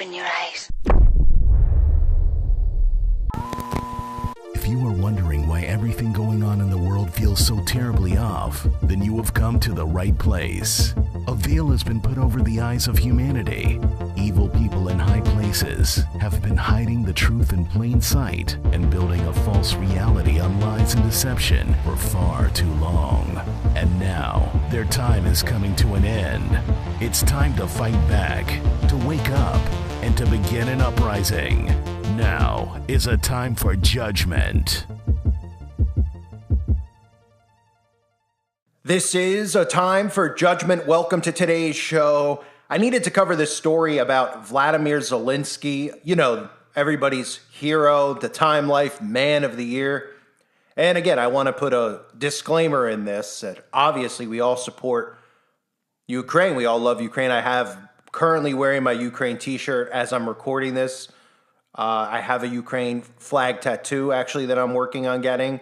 Open your eyes. If you are wondering why everything going on in the world feels so terribly off, then you have come to the right place. A veil has been put over the eyes of humanity. Evil people in high places have been hiding the truth in plain sight and building a false reality on lies and deception for far too long. And now, their time is coming to an end. It's time to fight back, to wake up, and to begin an uprising. Now is a time for judgment. This is a time for judgment. Welcome to today's show. I needed to cover this story about Vladimir Zelensky, you know, everybody's hero, the Time Life Man of the Year. And again, I want to put a disclaimer in this that obviously we all support Ukraine. We all love Ukraine. I have currently wearing my Ukraine t-shirt as I'm recording this. I have a Ukraine flag tattoo actually that I'm working on getting.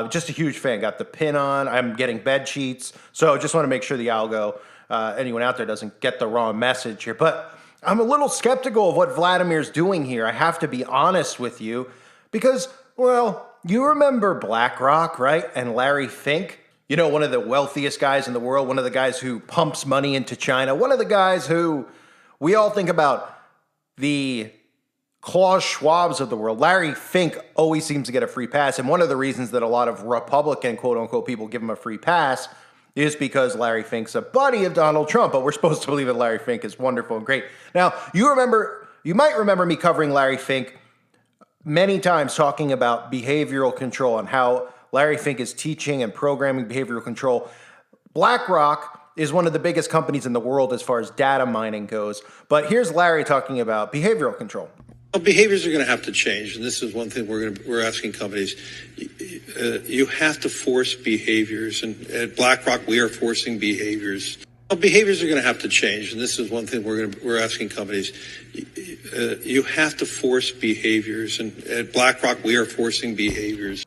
Just a huge fan. Got the pin on. I'm getting bed sheets. So just want to make sure the algo, anyone out there doesn't get the wrong message here. But I'm a little skeptical of what Vladimir's doing here. I have to be honest with you because, well, you remember BlackRock, right? And Larry Fink, you know, one of the wealthiest guys in the world, one of the guys who pumps money into China, one of the guys who we all think about the Klaus Schwabs of the world. Larry Fink always seems to get a free pass. And one of the reasons that a lot of Republican, quote unquote, people give him a free pass is because Larry Fink's a buddy of Donald Trump. But we're supposed to believe that Larry Fink is wonderful and great. Now, you might remember me covering Larry Fink many times talking about behavioral control and how Larry Fink is teaching and programming behavioral control. BlackRock is one of the biggest companies in the world as far as data mining goes. But here's Larry talking about behavioral control. Behaviors are going to have to change, and this is one thing we're asking companies. You have to force behaviors, and at BlackRock we are forcing behaviors. Behaviors are going to have to change, and this is one thing we're asking companies. You have to force behaviors, and at BlackRock we are forcing behaviors.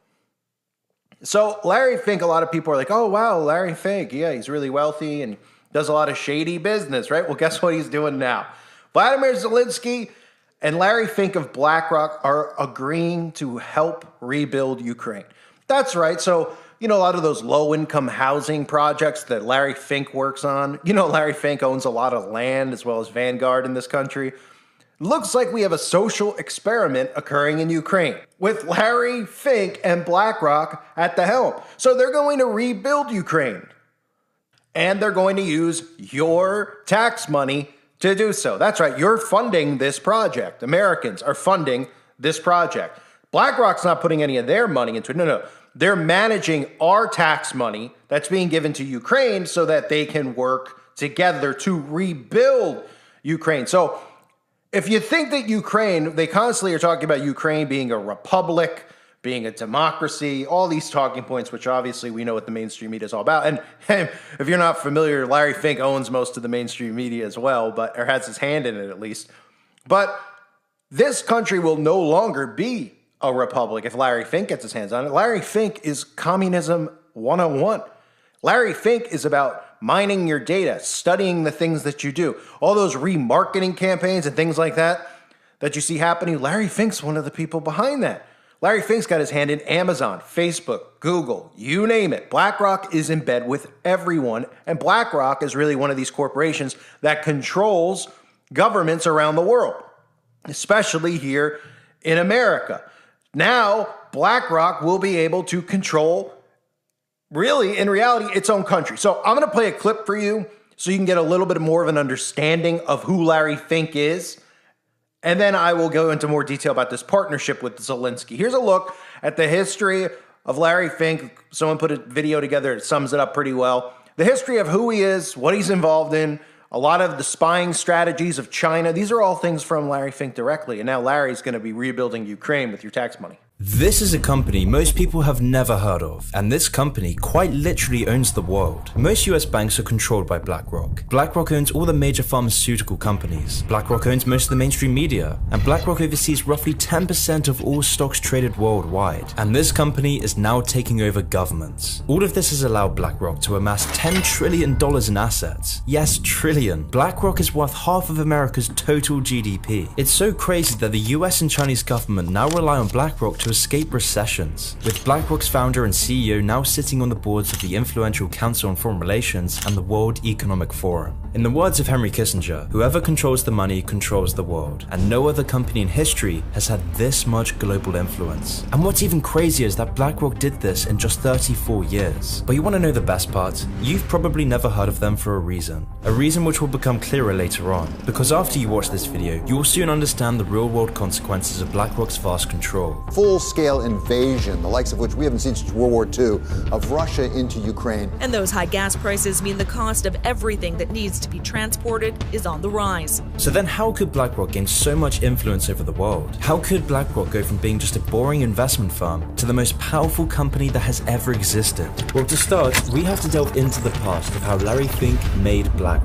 So Larry Fink, a lot of people are like, oh, wow, Larry Fink. Yeah, he's really wealthy and does a lot of shady business, right? Well, guess what he's doing now? Vladimir Zelensky and Larry Fink of BlackRock are agreeing to help rebuild Ukraine. That's right. So, you know, a lot of those low-income housing projects that Larry Fink works on, you know, Larry Fink owns a lot of land as well as Vanguard in this country. Looks like we have a social experiment occurring in Ukraine with Larry Fink and BlackRock at the helm. So they're going to rebuild Ukraine. And they're going to use your tax money to do so. That's right. You're funding this project. Americans are funding this project. BlackRock's not putting any of their money into it. No. They're managing our tax money that's being given to Ukraine so that they can work together to rebuild Ukraine. So if you think that Ukraine, they constantly are talking about Ukraine being a republic, being a democracy, all these talking points, which obviously we know what the mainstream media is all about. And if you're not familiar, Larry Fink owns most of the mainstream media as well, or has his hand in it at least. But this country will no longer be a republic if Larry Fink gets his hands on it. Larry Fink is communism 101. Larry Fink is about mining your data, studying the things that you do. All those remarketing campaigns and things like that you see happening, Larry Fink's one of the people behind that. Larry Fink's got his hand in Amazon, Facebook, Google, you name it. BlackRock is in bed with everyone, and BlackRock is really one of these corporations that controls governments around the world, especially here in America. Now, BlackRock will be able to control, really, in reality, its own country. So I'm going to play a clip for you so you can get a little bit more of an understanding of who Larry Fink is. And then I will go into more detail about this partnership with Zelensky. Here's a look at the history of Larry Fink. Someone put a video together that sums it up pretty well. The history of who he is, what he's involved in, a lot of the spying strategies of China. These are all things from Larry Fink directly. And now Larry's going to be rebuilding Ukraine with your tax money. This is a company most people have never heard of, and this company quite literally owns the world. Most US banks are controlled by BlackRock. BlackRock owns all the major pharmaceutical companies. BlackRock owns most of the mainstream media, and BlackRock oversees roughly 10% of all stocks traded worldwide. And this company is now taking over governments. All of this has allowed BlackRock to amass $10 trillion in assets. Yes, trillion. BlackRock is worth half of America's total GDP. It's so crazy that the US and Chinese government now rely on BlackRock to escape recessions, with BlackRock's founder and CEO now sitting on the boards of the influential Council on Foreign Relations and the World Economic Forum. In the words of Henry Kissinger, whoever controls the money controls the world, and no other company in history has had this much global influence. And what's even crazier is that BlackRock did this in just 34 years. But you want to know the best part? You've probably never heard of them for a reason which will become clearer later on, because after you watch this video, you will soon understand the real-world consequences of BlackRock's vast control. Full-scale invasion, the likes of which we haven't seen since World War II, of Russia into Ukraine. And those high gas prices mean the cost of everything that needs to be transported is on the rise. So then how could BlackRock gain so much influence over the world? How could BlackRock go from being just a boring investment firm to the most powerful company that has ever existed? Well, to start, we have to delve into the past of how Larry Fink made BlackRock.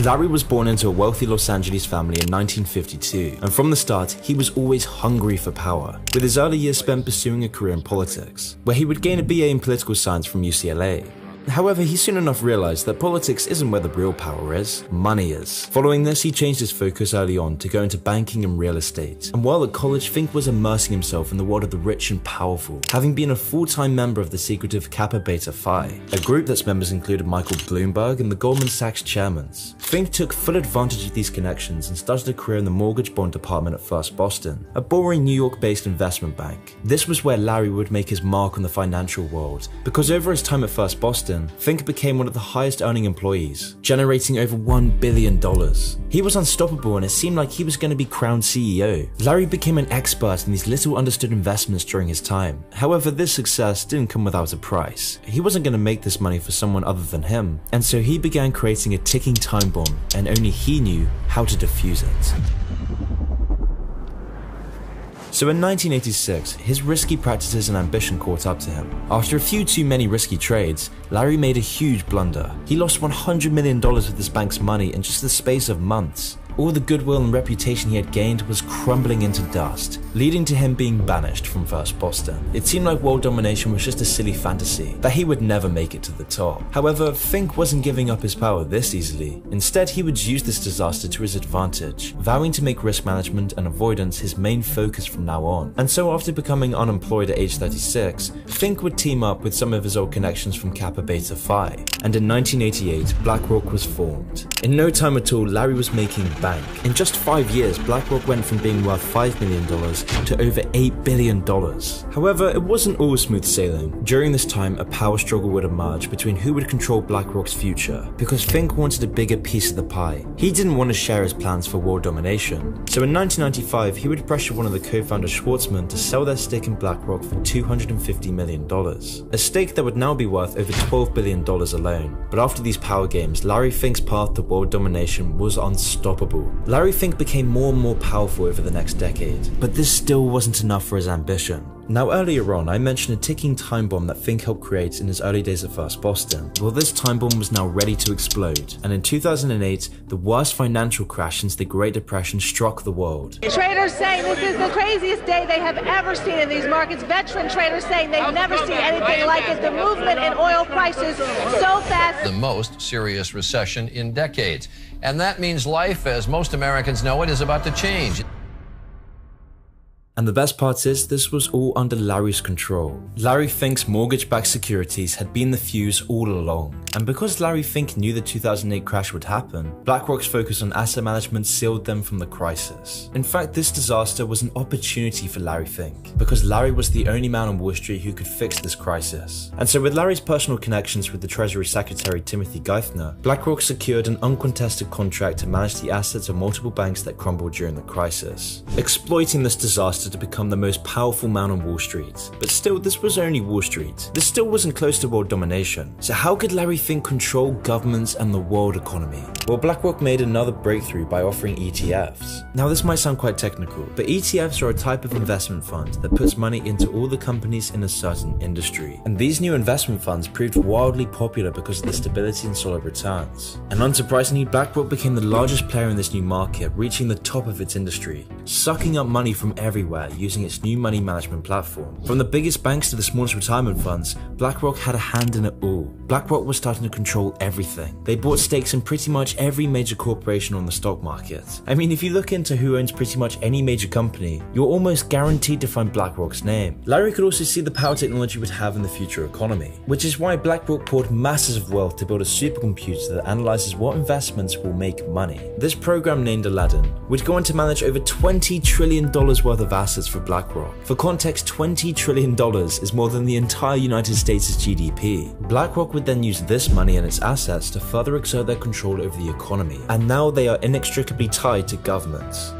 Larry was born into a wealthy Los Angeles family in 1952, and from the start, he was always hungry for power, with his early years spent pursuing a career in politics, where he would gain a BA in political science from UCLA. However, he soon enough realized that politics isn't where the real power is, money is. Following this, he changed his focus early on to go into banking and real estate. And while at college, Fink was immersing himself in the world of the rich and powerful, having been a full-time member of the secretive Kappa Beta Phi, a group that's members included Michael Bloomberg and the Goldman Sachs chairmen. Fink took full advantage of these connections and started a career in the mortgage bond department at First Boston, a boring New York-based investment bank. This was where Larry would make his mark on the financial world, because over his time at First Boston, Fink became one of the highest earning employees, generating over $1 billion. He was unstoppable and it seemed like he was going to be crowned CEO. Larry became an expert in these little understood investments during his time. However, this success didn't come without a price. He wasn't going to make this money for someone other than him, and so he began creating a ticking time bomb, and only he knew how to defuse it. So in 1986, his risky practices and ambition caught up to him. After a few too many risky trades, Larry made a huge blunder. He lost $100 million of this bank's money in just the space of months. All the goodwill and reputation he had gained was crumbling into dust, leading to him being banished from First Boston. It seemed like world domination was just a silly fantasy, that he would never make it to the top. However, Fink wasn't giving up his power this easily. Instead, he would use this disaster to his advantage, vowing to make risk management and avoidance his main focus from now on. And so after becoming unemployed at age 36, Fink would team up with some of his old connections from Kappa Beta Phi. And in 1988, BlackRock was formed. In no time at all, Larry was making bank. In just 5 years, BlackRock went from being worth $5 million to over $8 billion. However, it wasn't all smooth sailing. During this time, a power struggle would emerge between who would control BlackRock's future, because Fink wanted a bigger piece of the pie. He didn't want to share his plans for world domination. So in 1995, he would pressure one of the co-founders, Schwartzman, to sell their stake in BlackRock for $250 million. A stake that would now be worth over $12 billion alone. But after these power games, Larry Fink's path to world domination was unstoppable. Larry Fink became more and more powerful over the next decade, but this still wasn't enough for his ambition. Now earlier on, I mentioned a ticking time bomb that Fink helped create in his early days at First Boston. Well, this time bomb was now ready to explode, and in 2008, the worst financial crash since the Great Depression struck the world. Traders saying this is the craziest day they have ever seen in these markets. Veteran traders saying they've never seen anything like it. The movement in oil prices so fast. The most serious recession in decades. And that means life, as most Americans know it, is about to change. And the best part is, this was all under Larry's control. Larry Fink's mortgage-backed securities had been the fuse all along. And because Larry Fink knew the 2008 crash would happen, BlackRock's focus on asset management sealed them from the crisis. In fact, this disaster was an opportunity for Larry Fink, because Larry was the only man on Wall Street who could fix this crisis. And so with Larry's personal connections with the Treasury Secretary Timothy Geithner, BlackRock secured an uncontested contract to manage the assets of multiple banks that crumbled during the crisis. Exploiting this disaster faster to become the most powerful man on Wall Street. But still, this was only Wall Street. This still wasn't close to world domination. So how could Larry Fink control governments and the world economy? Well, BlackRock made another breakthrough by offering ETFs. Now, this might sound quite technical, but ETFs are a type of investment fund that puts money into all the companies in a certain industry. And these new investment funds proved wildly popular because of the stability and solid returns. And unsurprisingly, BlackRock became the largest player in this new market, reaching the top of its industry, sucking up money from everywhere using its new money management platform. From the biggest banks to the smallest retirement funds, BlackRock had a hand in it all. BlackRock was starting to control everything. They bought stakes in pretty much every major corporation on the stock market. I mean, if you look into who owns pretty much any major company, you're almost guaranteed to find BlackRock's name. Larry could also see the power technology would have in the future economy, which is why BlackRock poured masses of wealth to build a supercomputer that analyzes what investments will make money. This program, named Aladdin, would go on to manage over $20 trillion worth of assets for BlackRock. For context, $20 trillion is more than the entire United States' GDP. BlackRock would then use this money and its assets to further exert their control over the economy, and now they are inextricably tied to governments.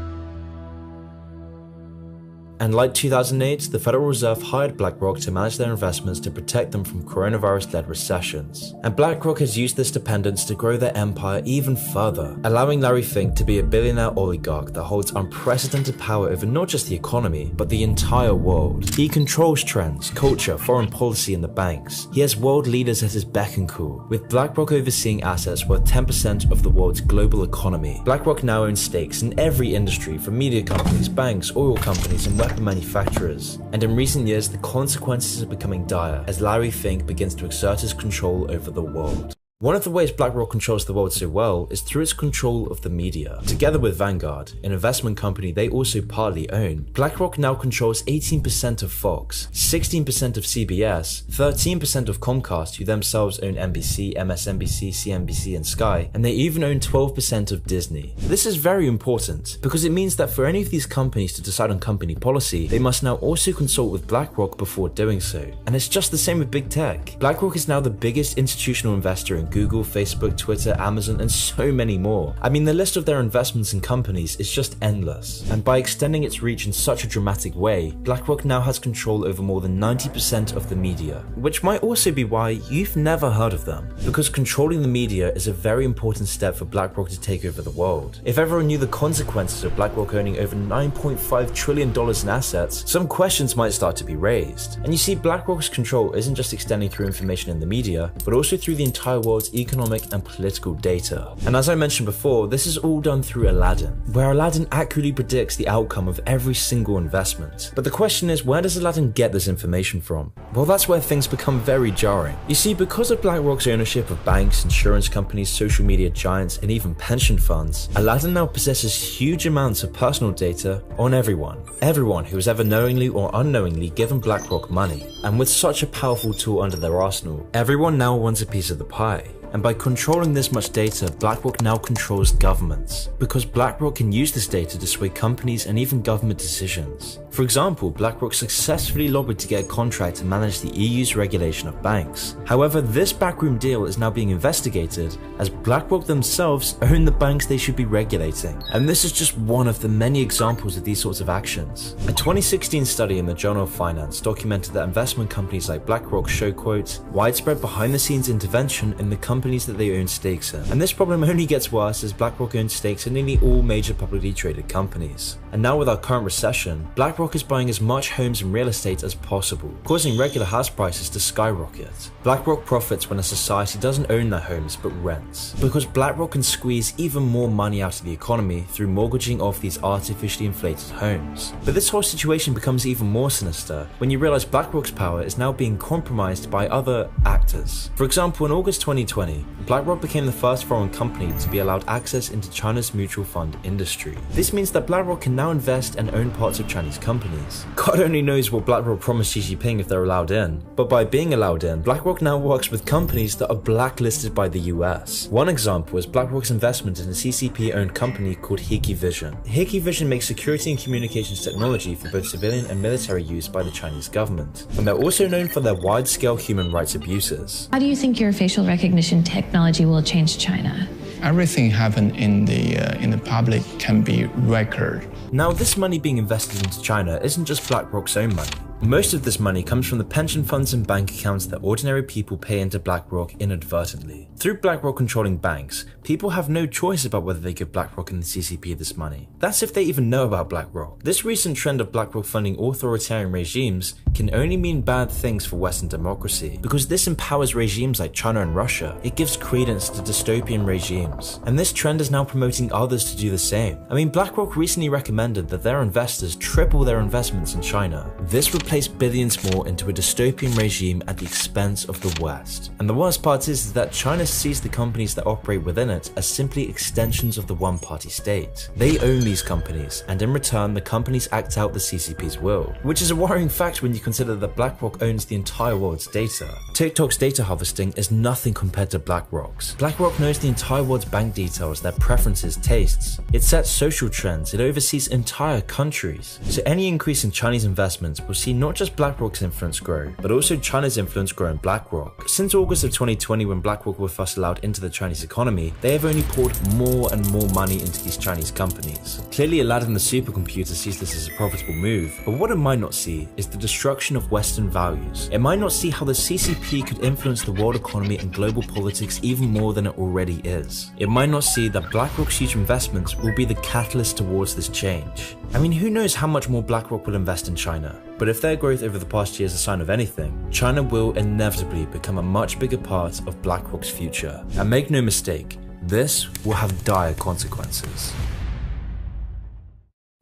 And like 2008, the Federal Reserve hired BlackRock to manage their investments to protect them from coronavirus-led recessions. And BlackRock has used this dependence to grow their empire even further, allowing Larry Fink to be a billionaire oligarch that holds unprecedented power over not just the economy, but the entire world. He controls trends, culture, foreign policy, and the banks. He has world leaders at his beck and call, with BlackRock overseeing assets worth 10% of the world's global economy. BlackRock now owns stakes in every industry, from media companies, banks, oil companies, and weapon manufacturers. And in recent years, the consequences are becoming dire as Larry Fink begins to exert his control over the world. One of the ways BlackRock controls the world so well is through its control of the media. Together with Vanguard, an investment company they also partly own, BlackRock now controls 18% of Fox, 16% of CBS, 13% of Comcast, who themselves own NBC, MSNBC, CNBC, and Sky, and they even own 12% of Disney. This is very important because it means that for any of these companies to decide on company policy, they must now also consult with BlackRock before doing so. And it's just the same with big tech. BlackRock is now the biggest institutional investor in Google, Facebook, Twitter, Amazon, and so many more. I mean, the list of their investments in companies is just endless. And by extending its reach in such a dramatic way, BlackRock now has control over more than 90% of the media, which might also be why you've never heard of them. Because controlling the media is a very important step for BlackRock to take over the world. If everyone knew the consequences of BlackRock owning over $9.5 trillion in assets, some questions might start to be raised. And you see, BlackRock's control isn't just extending through information in the media, but also through the entire world's economic and political data. And as I mentioned before, this is all done through Aladdin, where Aladdin accurately predicts the outcome of every single investment. But the question is, where does Aladdin get this information from? Well, that's where things become very jarring. You see, because of BlackRock's ownership of banks, insurance companies, social media giants, and even pension funds, Aladdin now possesses huge amounts of personal data on everyone who has ever knowingly or unknowingly given BlackRock money. And with such a powerful tool under their arsenal, everyone now wants a piece of the pie. And by controlling this much data, BlackRock now controls governments, because BlackRock can use this data to sway companies and even government decisions. For example, BlackRock successfully lobbied to get a contract to manage the EU's regulation of banks. However, this backroom deal is now being investigated as BlackRock themselves own the banks they should be regulating. And this is just one of the many examples of these sorts of actions. A 2016 study in the Journal of Finance documented that investment companies like BlackRock show, quote, widespread behind-the-scenes intervention in the companies that they own stakes in. And this problem only gets worse as BlackRock owns stakes in nearly all major publicly traded companies. And now with our current recession, BlackRock is buying as much homes and real estate as possible, causing regular house prices to skyrocket. BlackRock profits when a society doesn't own their homes but rents, because BlackRock can squeeze even more money out of the economy through mortgaging off these artificially inflated homes. But this whole situation becomes even more sinister when you realize BlackRock's power is now being compromised by other actors. For example, in August 2020, BlackRock became the first foreign company to be allowed access into China's mutual fund industry. This means that BlackRock can now invest and own parts of Chinese companies. God only knows what BlackRock promised Xi Jinping if they're allowed in. But by being allowed in, BlackRock now works with companies that are blacklisted by the US. One example is BlackRock's investment in a CCP-owned company called Hikvision. Hikvision makes security and communications technology for both civilian and military use by the Chinese government. And they're also known for their wide-scale human rights abuses. How do you think your facial recognition technology will change China? Everything happened in the public can be recorded. Now, this money being invested into China isn't just BlackRock's own money. Most of this money comes from the pension funds and bank accounts that ordinary people pay into BlackRock inadvertently. Through BlackRock controlling banks, people have no choice about whether they give BlackRock and the CCP this money. That's if they even know about BlackRock. This recent trend of BlackRock funding authoritarian regimes can only mean bad things for Western democracy, because this empowers regimes like China and Russia. It gives credence to dystopian regimes, and this trend is now promoting others to do the same. I mean, BlackRock recently recommended that their investors triple their investments in China. This would place billions more into a dystopian regime at the expense of the West. And the worst part is that China sees the companies that operate within it as simply extensions of the one-party state. They own these companies, and in return the companies act out the CCP's will, which is a worrying fact when you consider that BlackRock owns the entire world's data. TikTok's data harvesting is nothing compared to BlackRock's. BlackRock knows the entire world's bank details, their preferences, tastes. It sets social trends, it oversees entire countries. So any increase in Chinese investments will see not just BlackRock's influence grow, but also China's influence grow in BlackRock. Since August of 2020, when BlackRock were first allowed into the Chinese economy, they have only poured more and more money into these Chinese companies. Clearly, Aladdin the supercomputer sees this as a profitable move, but what it might not see is the destruction of Western values. It might not see how the CCP could influence the world economy and global politics even more than it already is. It might not see that BlackRock's huge investments will be the catalyst towards this change. I mean, who knows how much more BlackRock will invest in China? But if their growth over the past year is a sign of anything, China will inevitably become a much bigger part of BlackRock's future. And make no mistake, this will have dire consequences.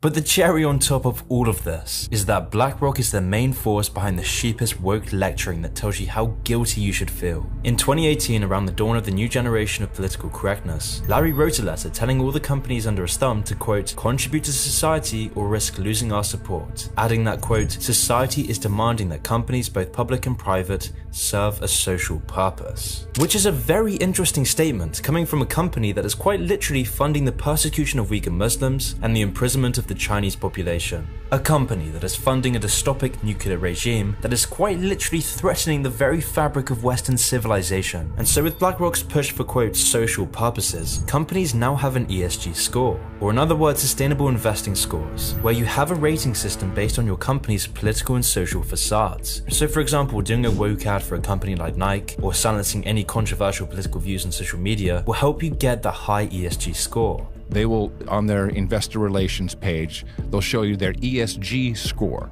But the cherry on top of all of this is that BlackRock is the main force behind the sheepish woke lecturing that tells you how guilty you should feel. In 2018, around the dawn of the new generation of political correctness, Larry wrote a letter telling all the companies under his thumb to, quote, contribute to society or risk losing our support, adding that, quote, society is demanding that companies, both public and private, serve a social purpose. Which is a very interesting statement coming from a company that is quite literally funding the persecution of Uyghur Muslims and the imprisonment of the Chinese population. A company that is funding a dystopic nuclear regime that is quite literally threatening the very fabric of Western civilization. And so with BlackRock's push for, quote, social purposes, companies now have an ESG score, or in other words, sustainable investing scores, where you have a rating system based on your company's political and social facades. So for example, doing a woke ad for a company like Nike, or silencing any controversial political views on social media will help you get the high ESG score. They will, on their investor relations page, they'll show you their ESG score.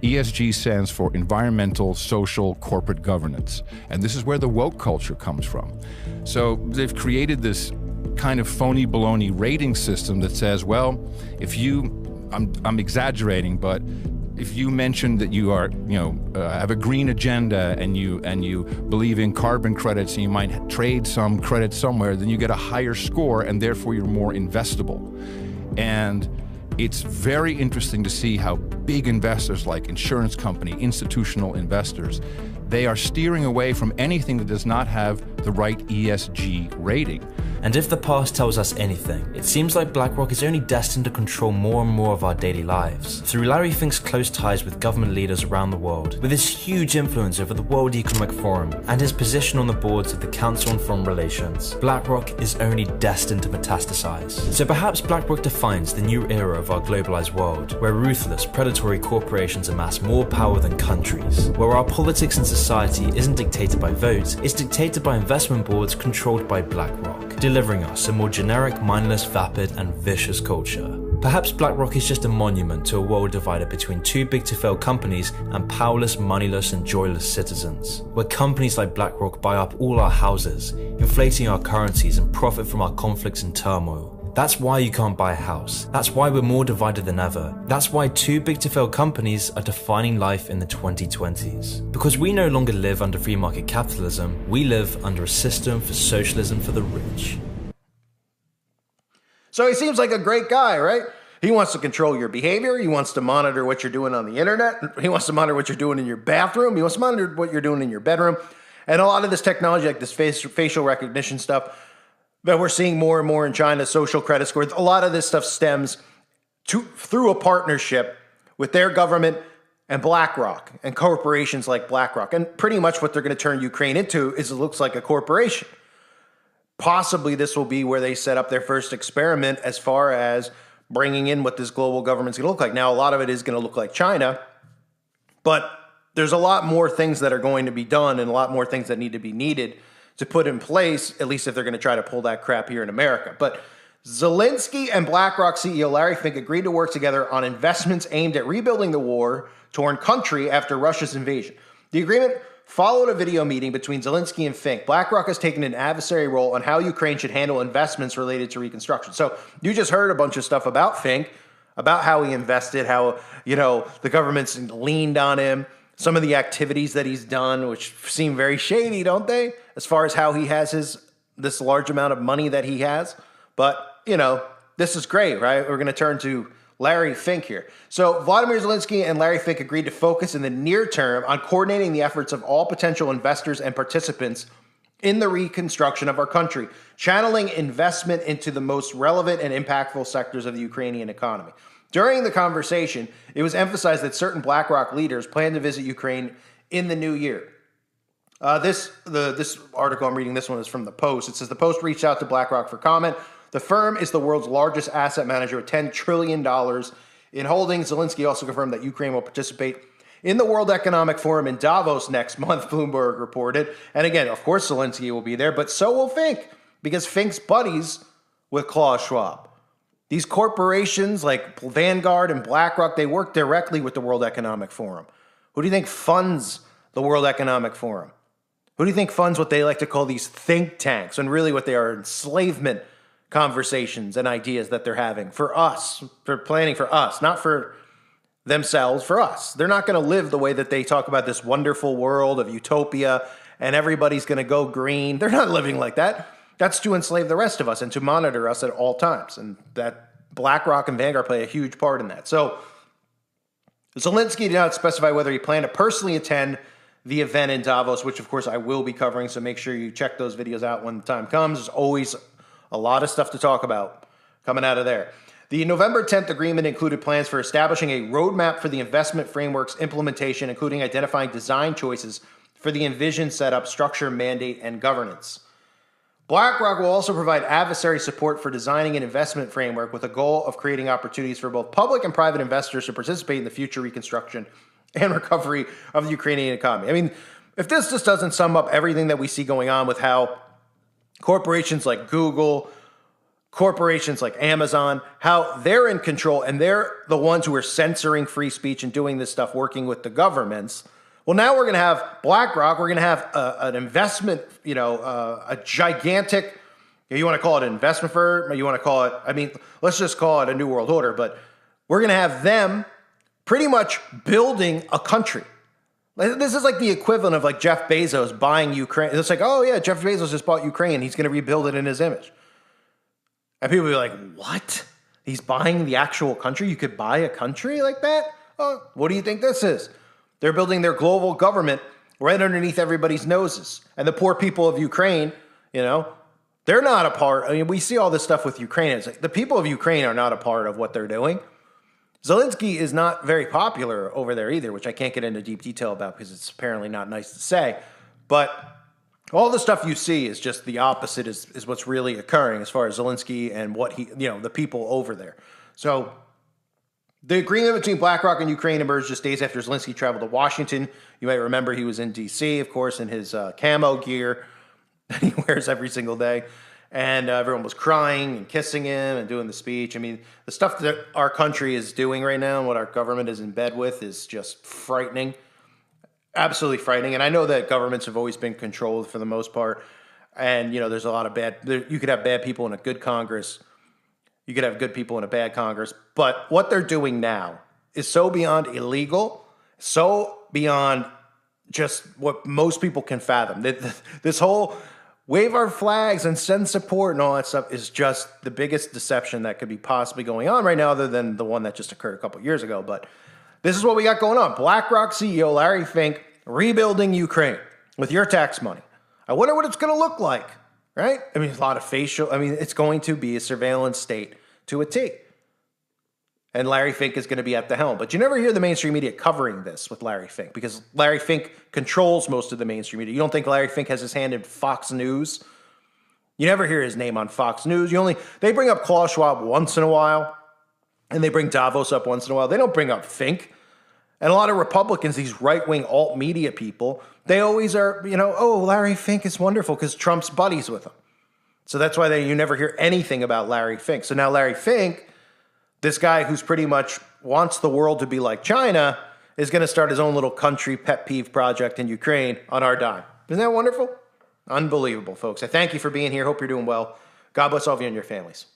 ESG stands for environmental, social, corporate governance. And this is where the woke culture comes from. So they've created this kind of phony baloney rating system that says, well, if you, I'm exaggerating, but if you mention that you are, have a green agenda and you believe in carbon credits and you might trade some credits somewhere, then you get a higher score and therefore you're more investable. And it's very interesting to see how big investors like insurance company, institutional investors, they are steering away from anything that does not have the right ESG rating. And if the past tells us anything, it seems like BlackRock is only destined to control more and more of our daily lives. Through Larry Fink's close ties with government leaders around the world, with his huge influence over the World Economic Forum, and his position on the boards of the Council on Foreign Relations, BlackRock is only destined to metastasize. So perhaps BlackRock defines the new era of our globalized world, where ruthless, predatory corporations amass more power than countries, where our politics and society isn't dictated by votes, it's dictated by investment boards controlled by BlackRock, delivering us a more generic, mindless, vapid, and vicious culture. Perhaps BlackRock is just a monument to a world divided between too big to fail companies and powerless, moneyless, and joyless citizens, where companies like BlackRock buy up all our houses, inflating our currencies and profit from our conflicts and turmoil. That's why you can't buy a house. That's why we're more divided than ever. That's why too big to fail companies are defining life in the 2020s. Because we no longer live under free market capitalism, we live under a system for socialism for the rich. So he seems like a great guy, right? He wants to control your behavior. He wants to monitor what you're doing on the internet. He wants to monitor what you're doing in your bathroom. He wants to monitor what you're doing in your bedroom. And a lot of this technology, like this facial recognition stuff, that we're seeing more and more in China, social credit scores, a lot of this stuff stems through a partnership with their government and BlackRock and corporations like BlackRock. And pretty much what they're going to turn Ukraine into is it looks like a corporation. Possibly this will be where they set up their first experiment as far as bringing in what this global government's going to look like. Now, a lot of it is going to look like China, but there's a lot more things that are going to be done and a lot more things that need to be needed to put in place, at least if they're going to try to pull that crap here in America. But Zelensky and BlackRock CEO Larry Fink agreed to work together on investments aimed at rebuilding the war-torn country after Russia's invasion. The agreement followed a video meeting between Zelensky and Fink. BlackRock has taken an adversary role on how Ukraine should handle investments related to reconstruction. So you just heard a bunch of stuff about Fink, about how he invested, how, the government's leaned on him, some of the activities that he's done, which seem very shady, don't they? As far as how he has this large amount of money that he has. But, this is great, right? We're going to turn to Larry Fink here. So Vladimir Zelensky and Larry Fink agreed to focus in the near term on coordinating the efforts of all potential investors and participants in the reconstruction of our country, channeling investment into the most relevant and impactful sectors of the Ukrainian economy. During the conversation, it was emphasized that certain BlackRock leaders plan to visit Ukraine in the new year. This article I'm reading, this one is from The Post. It says the Post reached out to BlackRock for comment. The firm is the world's largest asset manager with $10 trillion in holdings. Zelensky also confirmed that Ukraine will participate in the World Economic Forum in Davos next month, Bloomberg reported. And again, of course, Zelensky will be there, but so will Fink, because Fink's buddies with Klaus Schwab. These corporations like Vanguard and BlackRock, they work directly with the World Economic Forum. Who do you think funds the World Economic Forum? Who do you think funds what they like to call these think tanks, and really what they are enslavement conversations and ideas that they're having for us, for planning for us, not for themselves, for us. They're not going to live the way that they talk about this wonderful world of utopia and everybody's going to go green. They're not living like that. That's to enslave the rest of us and to monitor us at all times. And that BlackRock and Vanguard play a huge part in that. So Zelensky did not specify whether he planned to personally attend the event in Davos, which of course I will be covering. So make sure you check those videos out when the time comes. There's always a lot of stuff to talk about coming out of there. The November 10th agreement included plans for establishing a roadmap for the investment framework's implementation, including identifying design choices for the envisioned setup, structure, mandate, and governance. BlackRock will also provide adversary support for designing an investment framework with a goal of creating opportunities for both public and private investors to participate in the future reconstruction and recovery of the Ukrainian economy. I mean, if this just doesn't sum up everything that we see going on with how corporations like Google, corporations like Amazon, how they're in control and they're the ones who are censoring free speech and doing this stuff, working with the governments. Well, now we're going to have BlackRock. We're going to have an investment, a gigantic, you want to call it an investment firm, you want to call it, let's just call it a new world order, but we're going to have them pretty much building a country. This is like the equivalent of like Jeff Bezos buying Ukraine. It's like, oh yeah, Jeff Bezos just bought Ukraine. He's going to rebuild it in his image. And people will be like, what? He's buying the actual country? You could buy a country like that? Oh, what do you think this is? They're building their global government right underneath everybody's noses. And the poor people of Ukraine, they're not a part. I mean, we see all this stuff with Ukraine. It's like the people of Ukraine are not a part of what they're doing. Zelensky is not very popular over there either, which I can't get into deep detail about because it's apparently not nice to say. But all the stuff you see is just the opposite is what's really occurring as far as Zelensky and what the people over there. So the agreement between BlackRock and Ukraine emerged just days after Zelensky traveled to Washington. You might remember he was in D.C., of course, in his camo gear that he wears every single day. And everyone was crying and kissing him and doing the speech. I mean, the stuff that our country is doing right now and what our government is in bed with is just frightening. Absolutely frightening. And I know that governments have always been controlled for the most part. And, there's a lot of you could have bad people in a good Congress. You could have good people in a bad Congress. But what they're doing now is so beyond illegal, so beyond just what most people can fathom. This whole wave our flags and send support and all that stuff is just the biggest deception that could be possibly going on right now, other than the one that just occurred a couple years ago. But this is what we got going on. BlackRock CEO Larry Fink rebuilding Ukraine with your tax money. I wonder what it's going to look like, right? I mean, a lot of it's going to be a surveillance state to a T. And Larry Fink is going to be at the helm. But you never hear the mainstream media covering this with Larry Fink because Larry Fink controls most of the mainstream media. You don't think Larry Fink has his hand in Fox News? You never hear his name on Fox News. They bring up Klaus Schwab once in a while. and they bring Davos up once in a while. They don't bring up Fink. And a lot of Republicans, these right-wing alt media people, they always are, oh, Larry Fink is wonderful because Trump's buddies with him. So that's why you never hear anything about Larry Fink. So now Larry Fink, this guy who's pretty much wants the world to be like China, is going to start his own little country pet peeve project in Ukraine on our dime. Isn't that wonderful? Unbelievable, folks. I thank you for being here. Hope you're doing well. God bless all of you and your families.